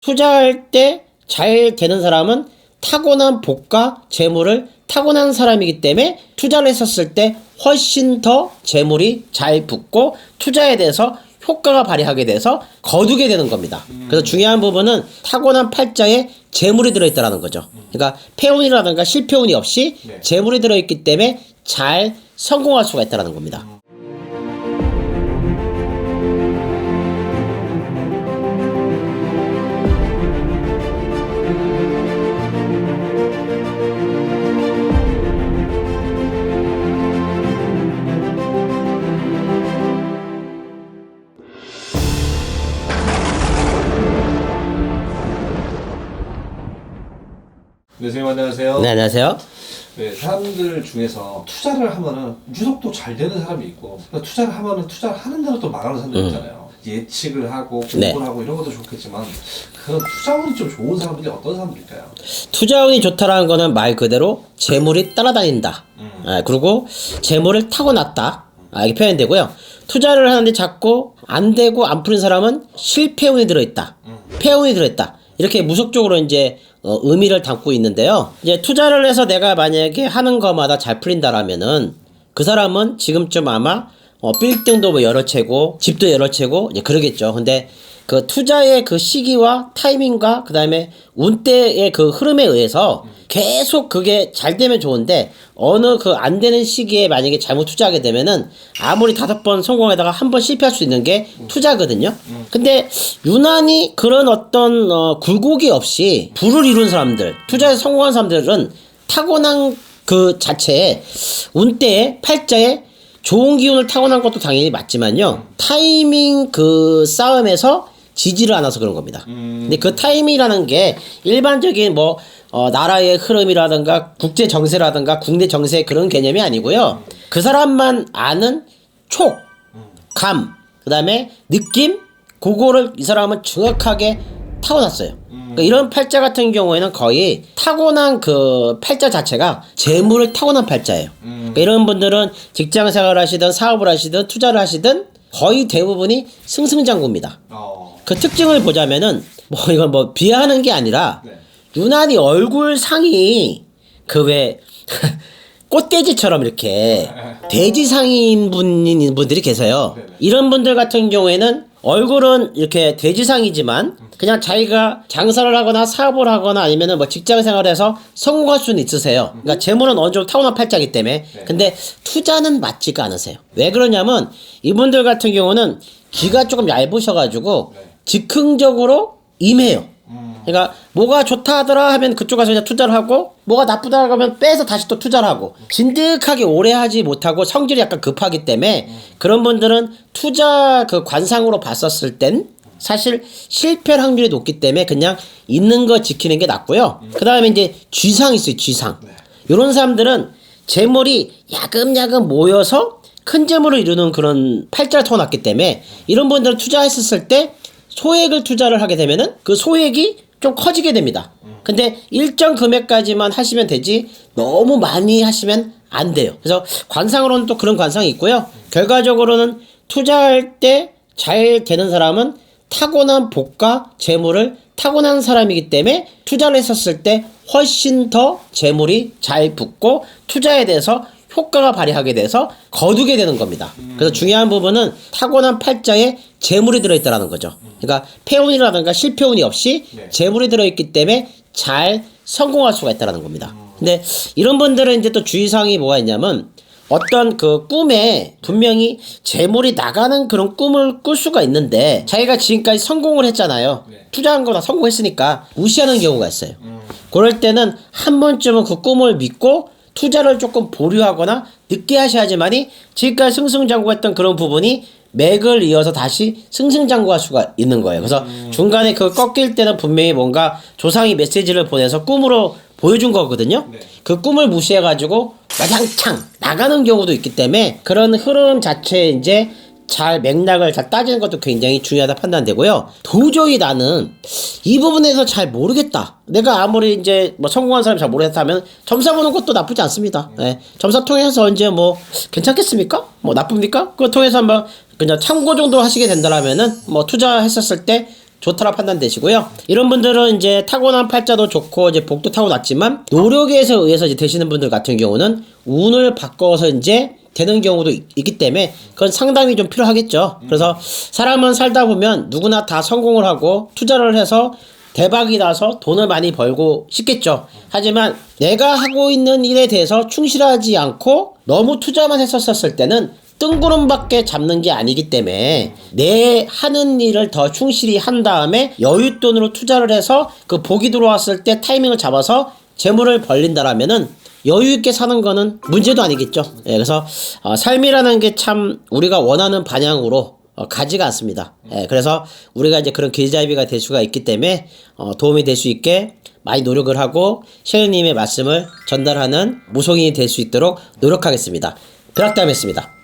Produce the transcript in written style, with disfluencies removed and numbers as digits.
투자할 때 잘 되는 사람은 타고난 복과 재물을 타고난 사람이기 때문에 투자를 했었을 때 훨씬 더 재물이 잘 붙고 투자에 대해서 효과가 발휘하게 돼서 거두게 되는 겁니다. 그래서 중요한 부분은 타고난 팔자에 재물이 들어있다는 거죠. 그러니까 폐운이라든가 실패운이 없이 재물이 들어있기 때문에 잘 성공할 수가 있다는 겁니다. 네, 선생님 안녕하세요. 네, 안녕하세요. 네, 사람들 중에서 투자를 하면은 유독 또 잘 되는 사람이 있고, 그러니까 투자를 하면은 투자를 하는 대로 또 망하는 사람들 있잖아요. 예측을 하고 공부를 하고 이런 것도 좋겠지만 그런 투자운이 좀 좋은 사람들이 어떤 사람들일까요? 투자운이 좋다라는 거는 말 그대로 재물이 따라다닌다. 그리고 재물을 타고났다. 이렇게 표현되고요. 투자를 하는데 자꾸 안 되고 안 풀린 사람은 실패운이 들어있다. 폐운이 들어있다. 이렇게 무속적으로 이제 의미를 담고 있는데요. 이제 투자를 해서 내가 만약에 하는 거마다 잘 풀린다라면은 그 사람은 지금쯤 아마 빌딩도 뭐 여러 채고 집도 여러 채고 이제 그러겠죠. 근데 그 투자의 그 시기와 타이밍과 그 다음에 운대의 그 흐름에 의해서 계속 그게 잘 되면 좋은데 어느 그 안 되는 시기에 만약에 잘못 투자하게 되면은 아무리 5번 성공하다가 한 번 실패할 수 있는 게 투자거든요. 근데 유난히 그런 어떤 굴곡이 없이 부를 이룬 사람들, 투자에 성공한 사람들은 타고난 그 자체에 운대에 팔자에 좋은 기운을 타고난 것도 당연히 맞지만요. 타이밍 그 싸움에서 지지를 않아서 그런 겁니다. 근데 그 타이밍이라는 게 일반적인 뭐 나라의 흐름이라든가 국제 정세라든가 국내 정세 그런 개념이 아니고요. 그 사람만 아는 촉, 감, 그 다음에 느낌, 그거를 이 사람은 정확하게 타고났어요. 그러니까 이런 팔자 같은 경우에는 거의 타고난 그 팔자 자체가 재물을 타고난 팔자예요. 그러니까 이런 분들은 직장 생활을 하시든 사업을 하시든 투자를 하시든 거의 대부분이 승승장구입니다. 그 특징을 보자면은 뭐 이건 뭐 비하하는 게 아니라 유난히 얼굴 상이 그 왜 꽃돼지처럼 이렇게 돼지상인 분들이 계세요. 이런 분들 같은 경우에는 얼굴은 이렇게 돼지상이지만 그냥 자기가 장사를 하거나 사업을 하거나 아니면은 뭐 직장 생활에서 성공할 수는 있으세요. 그러니까 재물은 어느 정도 타고난 팔자이기 때문에. 근데 투자는 맞지가 않으세요. 왜 그러냐면 이분들 같은 경우는 귀가 조금 얇으셔가지고 즉흥적으로 임해요. 그러니까 뭐가 좋다 하더라 하면 그쪽 가서 그냥 투자를 하고 뭐가 나쁘다 하면 빼서 다시 또 투자를 하고 진득하게 오래 하지 못하고 성질이 약간 급하기 때문에 그런 분들은 투자 그 관상으로 봤었을 땐 사실 실패할 확률이 높기 때문에 그냥 있는 거 지키는 게 낫고요. 그 다음에 이제 쥐상 있어요. 쥐상. 이런 사람들은 재물이 야금야금 모여서 큰 재물을 이루는 그런 팔자를 타고났기 때문에 이런 분들은 투자했었을 때 소액을 투자를 하게 되면은 그 소액이 좀 커지게 됩니다. 근데 일정 금액까지만 하시면 되지 너무 많이 하시면 안 돼요. 그래서 관상으로는 또 그런 관상이 있고요. 결과적으로는 투자할 때 잘 되는 사람은 타고난 복과 재물을 타고난 사람이기 때문에 투자를 했었을 때 훨씬 더 재물이 잘 붙고 투자에 대해서 효과가 발휘하게 돼서 거두게 되는 겁니다. 그래서 중요한 부분은 타고난 팔자에 재물이 들어있다는 거죠. 그러니까 폐운이라든가 실패운이 없이 재물이 들어있기 때문에 잘 성공할 수가 있다는 겁니다. 근데 이런 분들은 이제 또 주의사항이 뭐가 있냐면 어떤 그 꿈에 분명히 재물이 나가는 그런 꿈을 꿀 수가 있는데 자기가 지금까지 성공을 했잖아요. 투자한 거나 성공했으니까 무시하는 경우가 있어요. 그럴 때는 한 번쯤은 그 꿈을 믿고 투자를 조금 보류하거나 늦게 하셔야지만이 지금까지 승승장구했던 그런 부분이 맥을 이어서 다시 승승장구할 수가 있는 거예요. 그래서 중간에 그 꺾일 때는 분명히 뭔가 조상이 메시지를 보내서 꿈으로 보여준 거거든요. 그 꿈을 무시해가지고 와장창 나가는 경우도 있기 때문에 그런 흐름 자체에 이제 잘 맥락을 잘 따지는 것도 굉장히 중요하다 판단되고요. 도저히 나는 이 부분에서 잘 모르겠다. 내가 아무리 이제 뭐 성공한 사람이 잘 모르겠다면 점사 보는 것도 나쁘지 않습니다. 점사 통해서 이제 뭐 괜찮겠습니까? 뭐 나쁩니까? 그거 통해서 한번 그냥 참고 정도 하시게 된다라면은 뭐 투자했었을 때 좋다라 판단되시고요. 이런 분들은 이제 타고난 팔자도 좋고 이제 복도 타고났지만 노력에 의해서 이제 되시는 분들 같은 경우는 운을 바꿔서 이제 되는 경우도 있기 때문에 그건 상담이 좀 필요하겠죠. 그래서 사람은 살다 보면 누구나 다 성공을 하고 투자를 해서 대박이 나서 돈을 많이 벌고 싶겠죠. 하지만 내가 하고 있는 일에 대해서 충실하지 않고 너무 투자만 했었을 때는 뜬구름밖에 잡는 게 아니기 때문에 내 하는 일을 더 충실히 한 다음에 여윳돈으로 투자를 해서 그 복이 들어왔을 때 타이밍을 잡아서 재물을 벌린다라면은 여유있게 사는 거는 문제도 아니겠죠. 예, 그래서 삶이라는 게 참 우리가 원하는 방향으로 가지가 않습니다. 예, 그래서 우리가 이제 그런 길잡이가 될 수가 있기 때문에 도움이 될 수 있게 많이 노력을 하고 셰일님의 말씀을 전달하는 무속인이 될 수 있도록 노력하겠습니다. 벼락담했습니다.